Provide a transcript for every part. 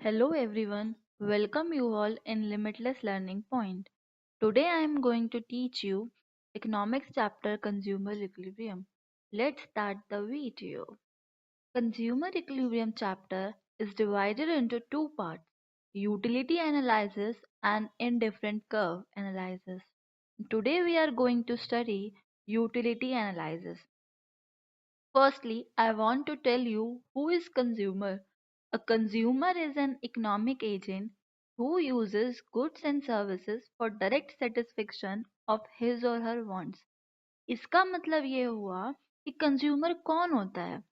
Hello everyone, welcome you all in Limitless Learning Point. Today I am going to teach you Economics chapter Consumer Equilibrium. Let's start the video. Consumer Equilibrium chapter is divided into two parts, utility analysis and indifferent curve analysis. Today we are going to study utility analysis. Firstly, I want to tell you who is consumer. A consumer is an economic agent who uses goods and services for direct satisfaction of his or her wants. इसका मतलब ये हुआ कि consumer कौन होता है।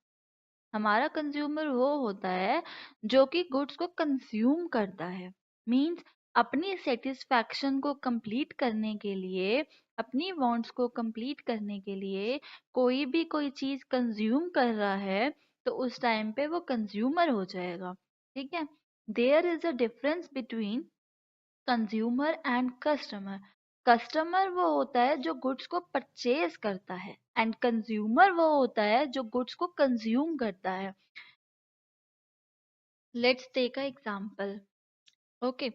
हमारा consumer वो होता है जो कि गुड्स को कंज्यूम करता है। मींस अपनी सेटिस्फैक्शन को कंप्लीट करने के लिए, अपनी वांट्स को कंप्लीट करने के लिए कोई चीज कंज्यूम कर रहा है तो उस टाइम पे वो कंज्यूमर हो जाएगा। ठीक है। There is a difference between consumer and customer. Customer वो होता है जो गुड्स को परचेज करता है एंड कंज्यूमर वो होता है जो गुड्स को कंज्यूम करता है। Let's take a example. Okay,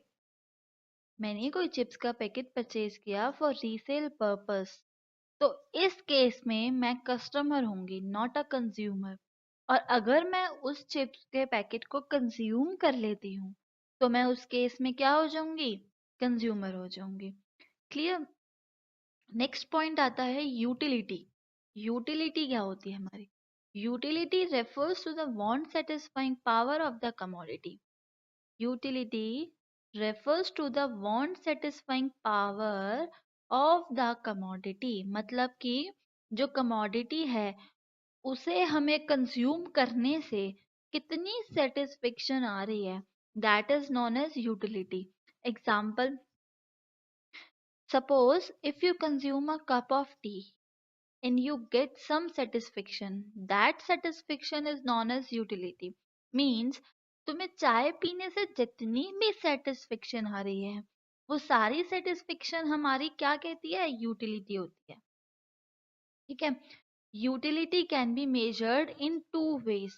मैंने कोई चिप्स का पैकेट परचेज किया फॉर रीसेल पर्पस, तो इस केस में मैं कस्टमर होंगी, नॉट अ कंज्यूमर। और अगर मैं उस चिप्स के पैकेट को कंज्यूम कर लेती हूँ तो मैं उस केस में क्या हो जाऊंगी? कंज्यूमर हो जाऊंगी। क्लियर। नेक्स्ट पॉइंट आता है यूटिलिटी। यूटिलिटी क्या होती है हमारी? Utility refers to the want satisfying power of the commodity. Utility refers to the want satisfying power of the commodity। मतलब कि जो कमोडिटी है उसे हमें कंज्यूम करने से कितनी सेटिस्फेक्शन आ रही है, that is known as utility. Example, suppose if you consume a cup of tea and you get some satisfaction, that satisfaction is known as utility। means तुम्हें चाय पीने से जितनी भी सेटिस्फेक्शन आ रही है वो सारी सेटिस्फेक्शन हमारी क्या कहती है? यूटिलिटी होती है। ठीक है। Utility can be measured in two ways.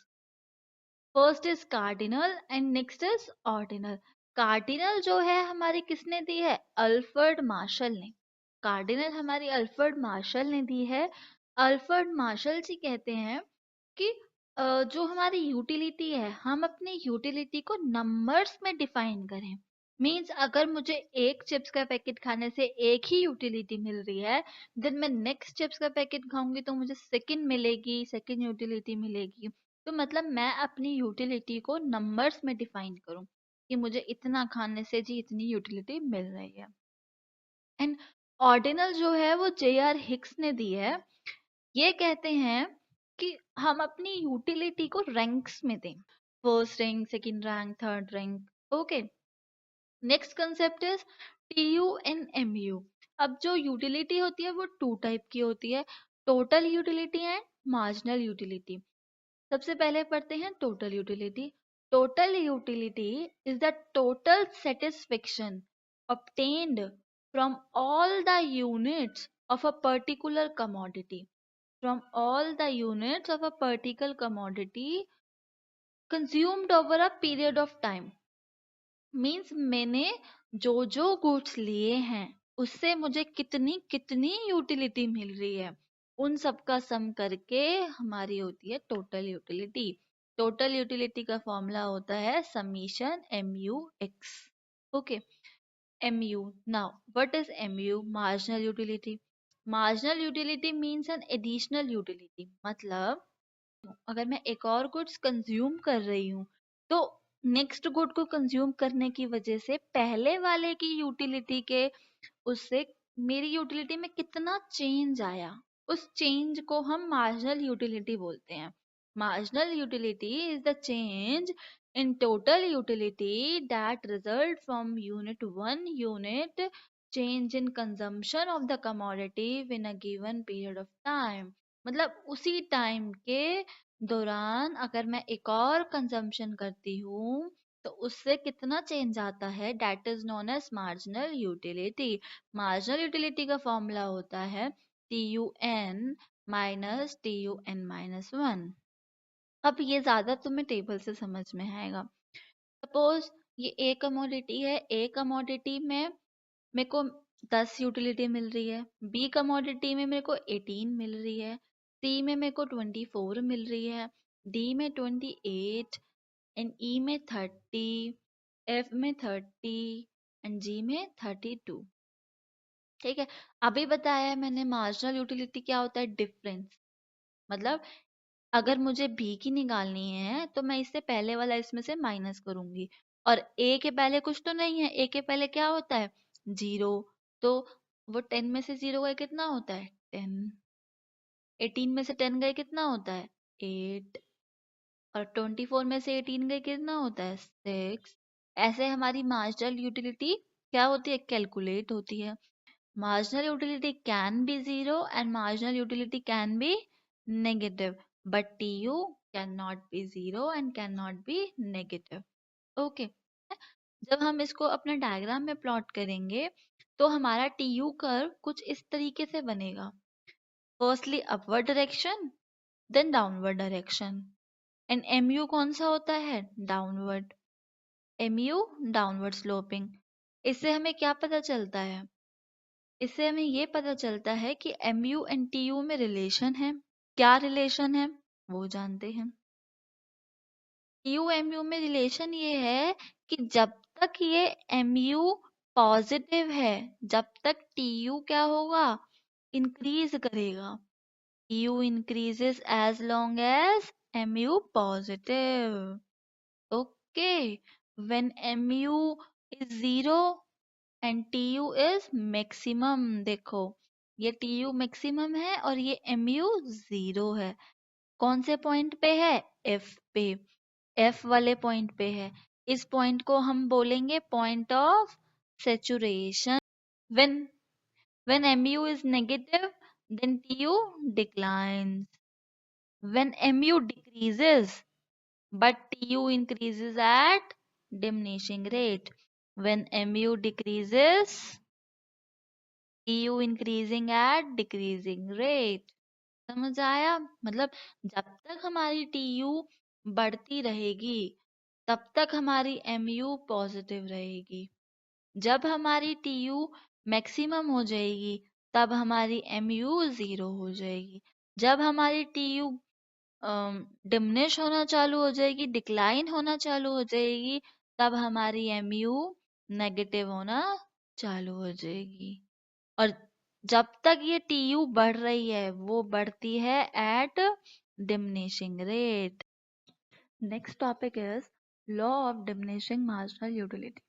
First is cardinal and next is ordinal. Cardinal जो है हमारी किसने दी है? अल्फ्रेड मार्शल ने। कार्डिनल हमारी अल्फ्रेड मार्शल ने दी है। अल्फ्रेड मार्शल जी कहते हैं कि जो हमारी यूटिलिटी है हम अपनी यूटिलिटी को नंबर्स में डिफाइन करें। मीन्स अगर मुझे एक चिप्स का पैकेट खाने से एक ही यूटिलिटी मिल रही है, देन मैं नेक्स्ट चिप्स का पैकेट खाऊंगी तो मुझे सेकंड मिलेगी, सेकंड यूटिलिटी मिलेगी। तो मतलब मैं अपनी यूटिलिटी को नंबर्स में डिफाइन करूं कि मुझे इतना खाने से जी इतनी यूटिलिटी मिल रही है। एंड ऑर्डिनल जो है वो जे आर हिक्स ने दी है। ये कहते हैं कि हम अपनी यूटिलिटी को रैंक्स में दें, first rank, second rank, third rank. Okay. Next concept is T U and M U. अब जो यूटिलिटी होती है वो टू टाइप की होती है, total utility and marginal utility. सबसे पहले पढ़ते हैं total utility. Total utility is the total satisfaction obtained from all the units of a particular commodity, from all the units of a particular commodity consumed over a period of time। Means मैंने जो जो goods लिए हैं उससे मुझे कितनी कितनी utility मिल रही है, उन सब का सम करके हमारी होती है टोटल यूटिलिटी। टोटल यूटिलिटी का फॉर्मूला होता है summation M U X. Okay. M U, now what is M U? Marginal utility. Marginal utility means an additional utility. मतलब अगर मैं एक और गुड्स कंज्यूम कर रही हूँ तो नेक्स्ट गुड को कंज्यूम करने की वजह से पहले वाले की यूटिलिटी के उससे मेरी यूटिलिटी में कितना चेंज आया, उस चेंज को हम मार्जिनल यूटिलिटी बोलते हैं। Marginal utility is the change in total utility that result from unit 1 unit change in consumption of the commodity in a given period of time। मतलब उसी टाइम के दौरान अगर मैं एक और कंजम्पशन करती हूँ तो उससे कितना चेंज आता है, that is known as marginal utility. Marginal utility का फॉर्मूला होता है T U N minus T U N minus one. अब ये ज्यादा तुम्हें टेबल से समझ में आएगा। सपोज ये ए कमोडिटी है, ए कमोडिटी में मेरे को 10 यूटिलिटी मिल रही है, बी कमोडिटी में मेरे को 18 मिल रही है, सी में मेरे को 24 मिल रही है, डी में 28 एंड ई में 30, एफ में 30 एंड जी में 32। ठीक है, अभी बताया है मैंने मार्जिनल यूटिलिटी क्या होता है, डिफरेंस। मतलब अगर मुझे बी की निकालनी है तो मैं इससे पहले वाला इसमें से माइनस करूंगी, और ए के पहले कुछ तो नहीं है, ए के पहले क्या होता है, जीरो। तो वो 10 में से जीरो गए कितना होता है, 10। 18 में से 10 गए कितना होता है, 8। और 24 में से 18 गए कितना होता है, 6। ऐसे हमारी मार्जिनल यूटिलिटी क्या होती है, कैलकुलेट होती है। Marginal utility can be zero and marginal utility can be negative, but TU cannot be zero and cannot be negative. Okay. जब हम इसको अपने डायग्राम में प्लॉट करेंगे तो हमारा TU कर्व कुछ इस तरीके से बनेगा। Firstly upward direction, then downward direction, and MU कौन सा होता है, डाउनवर्ड। MU downward sloping. इससे हमें क्या पता चलता है, इससे हमें ये पता चलता है कि MU एंड TU में रिलेशन है। क्या रिलेशन है वो जानते हैं। TU MU में रिलेशन ये है कि जब तक ये MU पॉजिटिव है, जब तक TU क्या होगा, इंक्रीज करेगा। TU increases as long as MU positive. Okay, when MU is zero and T U is maximum. देखो ये टी यू मैक्सिमम है और ये एम यू जीरो है। कौन से पॉइंट पे है, एफ पे, एफ वाले पॉइंट पे है। इस पॉइंट को हम बोलेंगे point of saturation. When when M U is negative then T U declines. When M U decreases but TU increases at diminishing rate. When MU decreases, TU increasing at decreasing rate. समझ आया, मतलब जब तक हमारी TU बढ़ती रहेगी तब तक हमारी MU पॉजिटिव रहेगी। जब हमारी TU मैक्सिमम हो जाएगी तब हमारी MU जीरो हो जाएगी। जब हमारी TU डिमिनिश होना चालू हो जाएगी, डिक्लाइन होना चालू हो जाएगी, तब हमारी MU नेगेटिव होना चालू हो जाएगी। और जब तक ये TU बढ़ रही है वो बढ़ती है at diminishing rate. Next topic is law of diminishing marginal utility.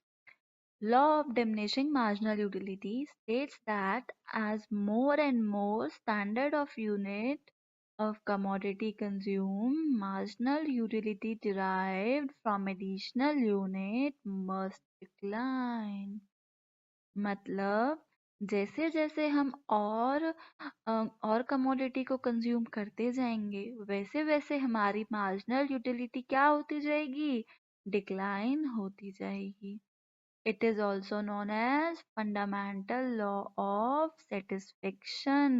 Law of diminishing marginal utility states that as more and more standard of unit of commodity consumed, marginal utility derived from additional unit must decline. मतलब जैसे जैसे हम और commodity को consume करते जाएंगे वैसे वैसे हमारी मार्जिनल यूटिलिटी क्या होती जाएगी, डिक्लाइन होती जाएगी। It is also known as fundamental law of satisfaction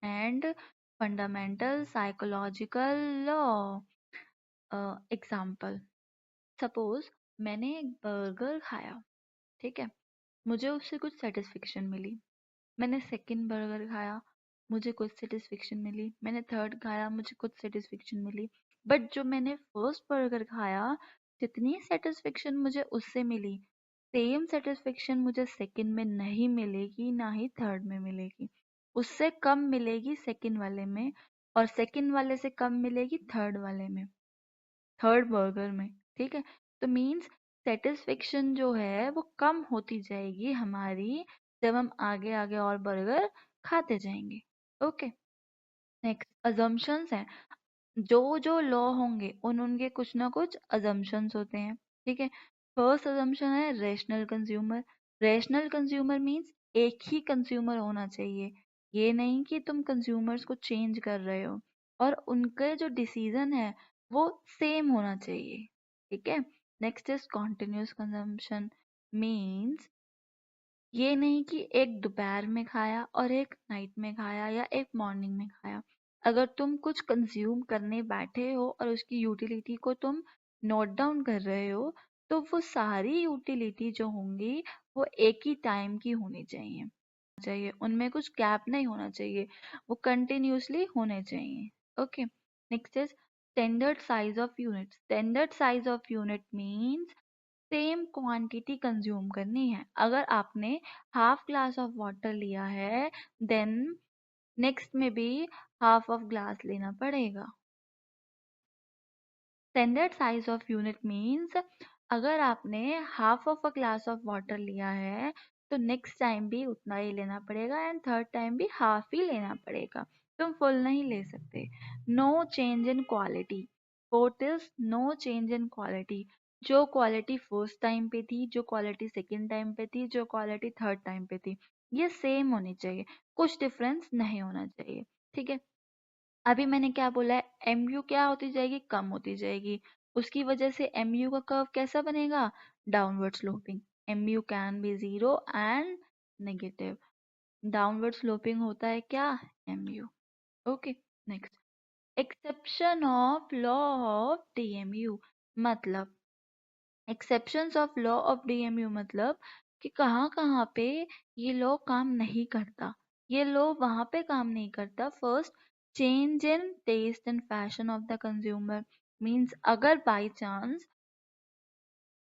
and fundamental psychological law. Example, suppose मैंने एक बर्गर खाया, ठीक है, मुझे उससे कुछ सेटिस्फेक्शन मिली। मैंने सेकंड बर्गर खाया, मुझे कुछ सेटिस्फेक्शन मिली। मैंने थर्ड खाया, मुझे कुछ सेटिस्फेक्शन मिली। बट जो मैंने फर्स्ट बर्गर खाया, जितनी सेटिस्फेक्शन मुझे उससे मिली, सेम सेटिस्फेक्शन मुझे सेकंड में नहीं मिलेगी, ना ही थर्ड में मिलेगी। उससे कम मिलेगी सेकंड वाले में, और सेकंड वाले से कम मिलेगी थर्ड वाले में, थर्ड बर्गर में। ठीक है, तो मीन्स सेटिस्फेक्शन जो है वो कम होती जाएगी हमारी जब हम आगे आगे और बर्गर खाते जाएंगे। ओके, नेक्स्ट अजम्पशंस हैं। जो जो लॉ होंगे उनके कुछ ना कुछ अजम्पशंस होते हैं। ठीक है, फर्स्ट अजम्पशन है rational consumer. Rational consumer means एक ही कंज्यूमर होना चाहिए, ये नहीं कि तुम कंज्यूमर्स को चेंज कर रहे हो, और उनके जो डिसीजन है वो सेम होना चाहिए। ठीक है, next is continuous consumption. Means ये नहीं कि एक दोपहर में खाया और एक नाइट में खाया या एक मॉर्निंग में खाया। अगर तुम कुछ कंज्यूम करने बैठे हो और उसकी यूटिलिटी को तुम नोट डाउन कर रहे हो तो वो सारी यूटिलिटी जो होंगी वो एक ही टाइम की होनी चाहिए, उनमें कुछ गैप नहीं होना चाहिए, वो कंटिन्यूअसली होने चाहिए। Okay, next is standard size of unit. Standard size of unit means same quantity consume करनी है। अगर आपने हाफ ग्लास ऑफ वाटर लिया है देन नेक्स्ट में भी हाफ ऑफ ग्लास लेना पड़ेगा। Standard size of unit means अगर आपने half of a glass of water लिया है तो नेक्स्ट टाइम भी उतना ही लेना पड़ेगा एंड थर्ड टाइम भी हाफ ही लेना पड़ेगा, तुम फुल नहीं ले सकते। No change in quality. Fourth is no change in quality. जो क्वालिटी फर्स्ट टाइम पे थी, जो क्वालिटी सेकेंड टाइम पे थी, जो क्वालिटी थर्ड टाइम पे थी, ये सेम होनी चाहिए, कुछ डिफरेंस नहीं होना चाहिए। ठीक है, अभी मैंने क्या बोला है, mu क्या होती जाएगी, कम होती जाएगी। उसकी वजह से mu का कर्व कैसा बनेगा, downward sloping. mu can be zero and negative. Downward sloping होता है क्या, mu। Okay, next, exception of law of DMU. मतलब exceptions of law of DMU मतलब कि कहाँ कहाँ पे ये लॉ काम नहीं करता। ये लॉ वहाँ पे काम नहीं करता। First, change in taste and fashion of the consumer. Means अगर बाई चांस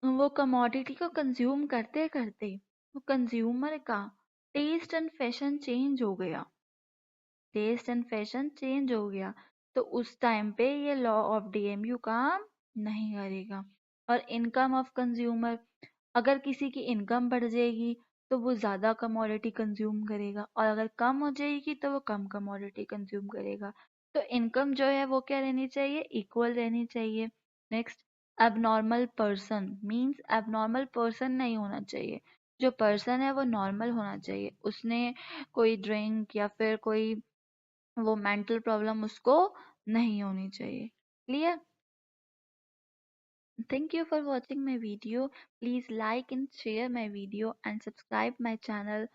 वो कमोडिटी को कंज्यूम करते करते वो कंज्यूमर का टेस्ट एंड फैशन चेंज हो गया, टेस्ट एंड फैशन चेंज हो गया, तो उस टाइम पे ये लॉ ऑफ डीएमयू काम नहीं करेगा। और इनकम ऑफ कंज्यूमर, अगर किसी की इनकम बढ़ जाएगी तो वो ज़्यादा कमोडिटी कंज्यूम करेगा, और अगर कम हो जाएगी तो वो कम कमोडिटी कंज्यूम करेगा। तो इनकम जो है वो क्या रहनी चाहिए, इक्वल रहनी चाहिए। Next, abnormal person means abnormal person नहीं होना चाहिए। जो पर्सन है वो नॉर्मल होना चाहिए, उसने कोई ड्रिंक या फिर कोई वो मेंटल प्रॉब्लम उसको नहीं होनी चाहिए। Clear? Thank you for watching my video. Please like and share my video and subscribe my channel